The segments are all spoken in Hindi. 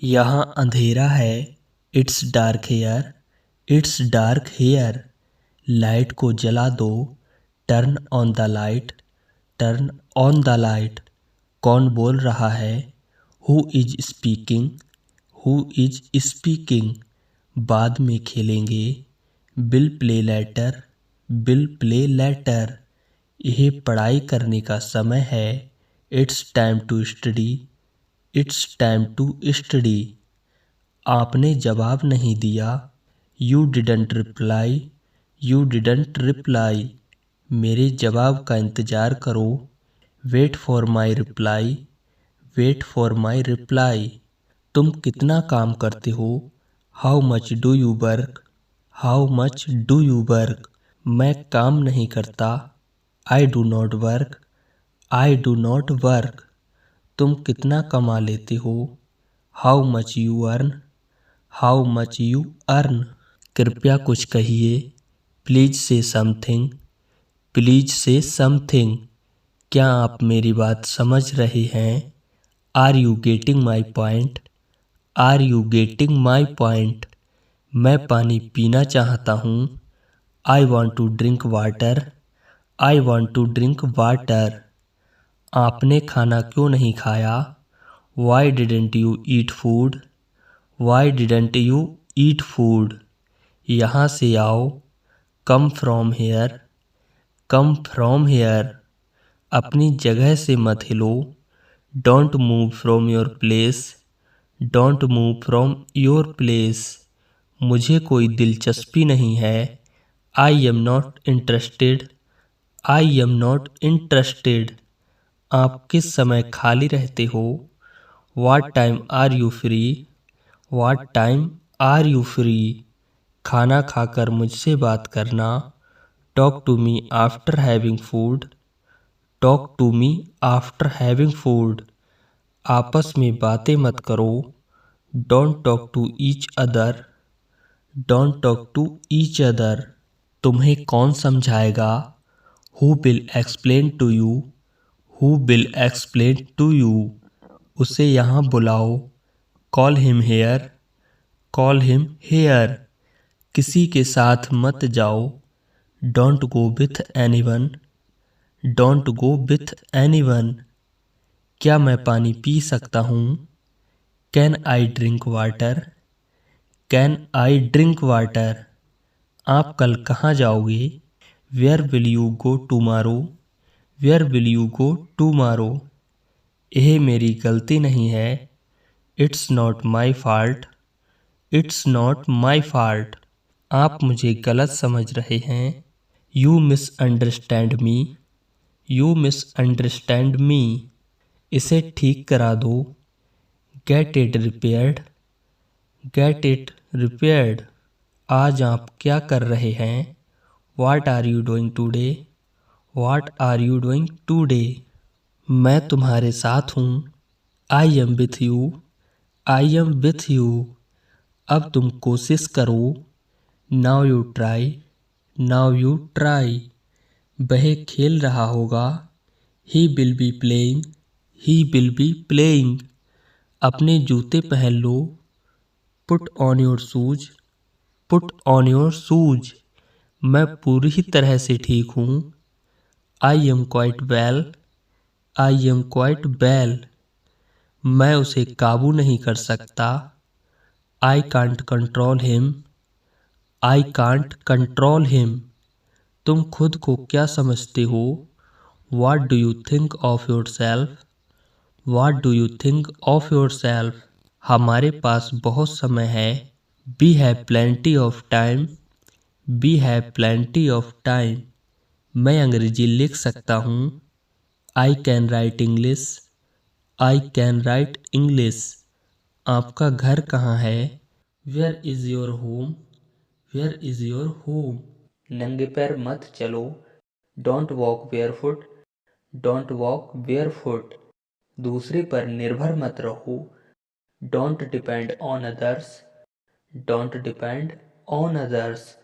यहाँ अंधेरा है, it's dark here, it's dark here. Light को जला दो, turn on the light, turn on the light. कौन बोल रहा है? Who is speaking, who is speaking. बाद में खेलेंगे, will play later, will play later. यह पढ़ाई करने का समय है, it's time to study, it's time to study. आपने जवाब नहीं दिया, you didn't reply, you didn't reply. मेरे जवाब का इंतज़ार करो, wait for my reply, wait for my reply. तुम कितना काम करते हो? How much do you work, how much do you work. मैं काम नहीं करता, I do not work, I do not work. तुम कितना कमा लेते हो? How much you earn, how much you earn. कृपया कुछ कहिए, प्लीज से समथिंग, प्लीज से समथिंग। क्या आप मेरी बात समझ रहे हैं? Are you getting my point, are you getting my point. मैं पानी पीना चाहता हूँ, I want to drink water, I want to drink water. आपने खाना क्यों नहीं खाया? Why didn't you eat food, why didn't you eat food. यहाँ से आओ, come from here, come from here. अपनी जगह से मत हिलो, don't move from your place, don't move from your place. मुझे कोई दिलचस्पी नहीं है, I am not interested, I am not interested. आप किस समय खाली रहते हो? What time are you free, what time are you free. खाना खाकर मुझसे बात करना, talk to me after having food, talk to me after having food. आपस में बातें मत करो, don't talk to each other, don't talk to each other. तुम्हें कौन समझाएगा? Who will explain to you, who will explain to you. उसे यहाँ बुलाओ, call him here, call him here. किसी के साथ मत जाओ, don't go with anyone, don't go with anyone. क्या मैं पानी पी सकता हूँ? Can I drink water, can I drink water. आप कल कहाँ जाओगे? Where will you go tomorrow, where will you go tomorrow. यह मेरी गलती नहीं है, it's not my fault, it's not my fault. आप मुझे गलत समझ रहे हैं, you misunderstand me, you misunderstand me. इसे ठीक करा दो, get it repaired, get it repaired. आज आप क्या कर रहे हैं? What are you doing today, what are you doing today. मैं तुम्हारे साथ हूँ, I am with you, I am with you. अब तुम कोशिश करो, now you try, now you try. वह खेल रहा होगा, he will be playing, he will be playing. अपने जूते पहन लो, put on your shoes, put on your shoes. मैं पूरी तरह से ठीक हूँ, I am quite well, I am quite well. मैं उसे काबू नहीं कर सकता, I can't control him, I can't control him. तुम खुद को क्या समझते हो? What do you think of yourself, what do you think of yourself. हमारे पास बहुत समय है, we have plenty of time, we have plenty of time. मैं अंग्रेजी लिख सकता हूँ, I can write English, I can write English. आपका घर कहाँ है? Where is your home, where is your home. नंगे पैर मत चलो, don't walk barefoot, don't walk barefoot. दूसरे पर निर्भर मत रहो, don't depend on others, don't depend on others.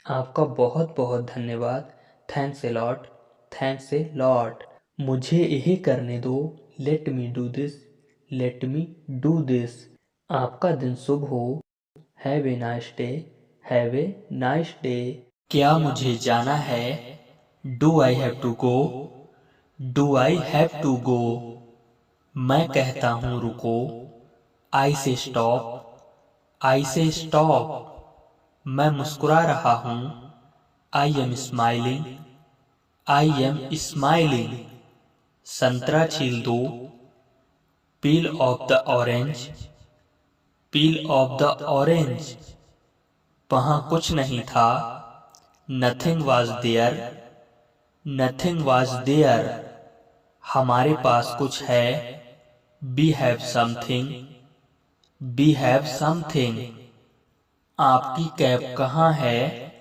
आपका बहुत बहुत धन्यवाद, thanks a lot, thanks a lot. मुझे यही करने दो, let me do this, let me do this. आपका दिन शुभ हो। Have a nice day. Have a nice day. क्या मुझे जाना है? Do I have to go? Do I have to go? मैं कहता हूँ रुको। आई से स्टॉप। आई से स्टॉप। मैं मुस्कुरा रहा हूँ। I am smiling. I am smiling. संतरा छील दो। Peel off the orange. Peel off the orange. वहाँ कुछ नहीं था। Nothing was there. Nothing was there. हमारे पास कुछ है। We have something. We have something. आपकी कैप कहाँ है?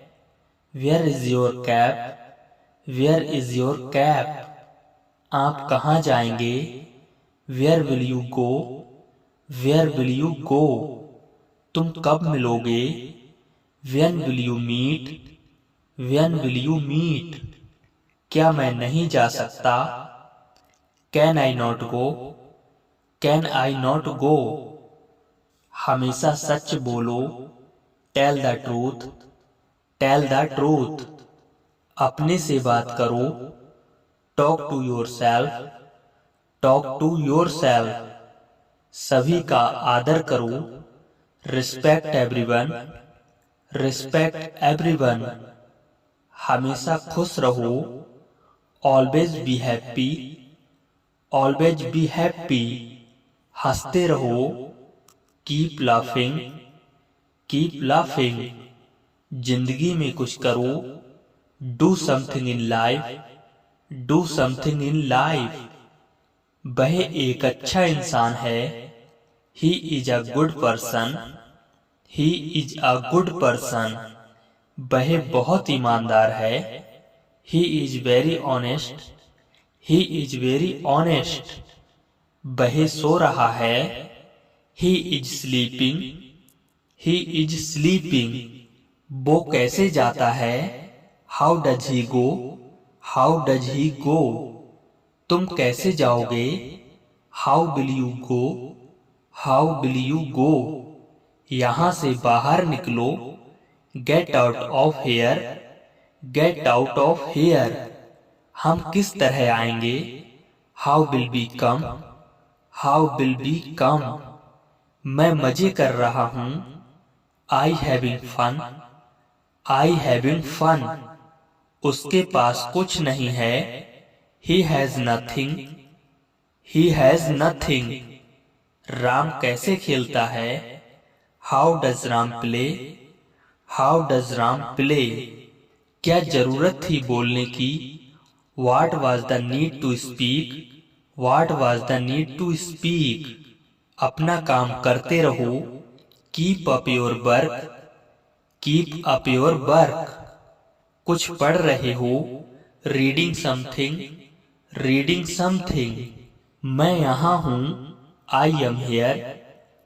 Where is your cap? Where is your cap? आप कहाँ जाएंगे? Where will you go? Where will you go? तुम कब मिलोगे? When will you meet? When will you meet? क्या मैं नहीं जा सकता? Can I not go? Can I not go? हमेशा सच बोलो। Tell the truth. Tell the truth. अपने से बात करो। Talk to yourself. Talk to yourself. सभी का आदर करो। Respect everyone. Respect everyone. हमेशा खुश रहो। Always be happy. Always be happy. हंसते रहो। Keep laughing. Keep laughing. जिंदगी में कुछ करो। Do something in life. Do something in life. वह एक अच्छा इंसान है। He is a good person. He is a good person. वह बहुत ईमानदार है। He is very honest. He is very honest. वह सो रहा है। He is sleeping. He is sleeping. वो कैसे जाता है? How does he go? How does he go? तुम कैसे जाओगे? How will you go? How will you go? यहाँ से बाहर निकलो। Get out of here. Get out of here. हम किस तरह आएंगे? How will be come? How will be come? मैं मजे कर रहा हूँ। I having fun. I having fun. उसके पास कुछ नहीं है। He has nothing. He has nothing. राम कैसे खेलता है? How does Ram play? How does Ram play? क्या जरूरत थी बोलने की? What was the need to speak? What was the need to speak? अपना काम करते रहो। Keep up your work. Keep up your work. कुछ पढ़ रहे हो। Reading something. Reading something. मैं यहाँ हूँ। I am here.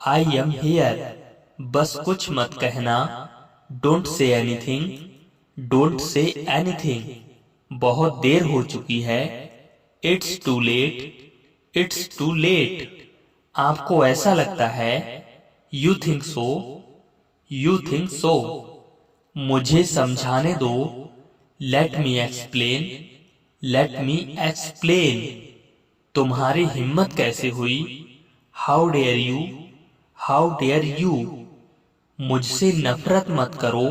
I am here. बस कुछ मत कहना। Don't say anything. Don't say anything. बहुत देर हो चुकी है। It's too late. It's too late. आपको ऐसा लगता है। You think so. You think so. मुझे समझाने दो। Let me explain. Let me explain. तुम्हारी हिम्मत कैसे हुई? How dare you? How dare you? मुझसे नफरत मत करो।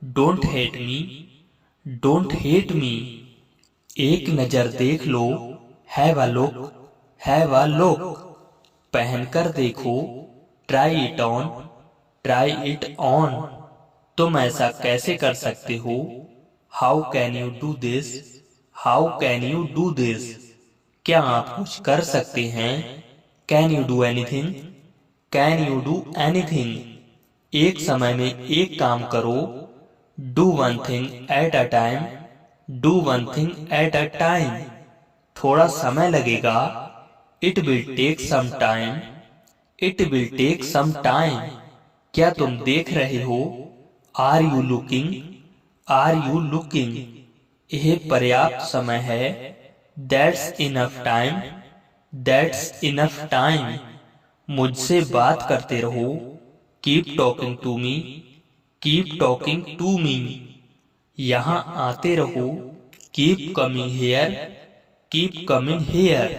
Don't hate me. Don't hate me. एक नजर देख लो। Have a look. Have a look. पहनकर देखो। Try it on. Try it on. तुम ऐसा कैसे कर सकते हो? How can you do this? How can you do this? क्या आप कुछ कर सकते हैं? Can you do anything? Can you do anything? एक समय में एक काम करो। Do one thing at a time. Do one thing at a time. थोड़ा समय लगेगा। It will take some time. It will take some time. क्या तुम देख रहे हो? Are you looking? Are you looking? यह पर्याप्त समय है। That's enough time. That's enough time. मुझसे बात करते रहो, keep talking to me, keep talking to me. यहाँ आते रहो, keep coming here, keep coming hair.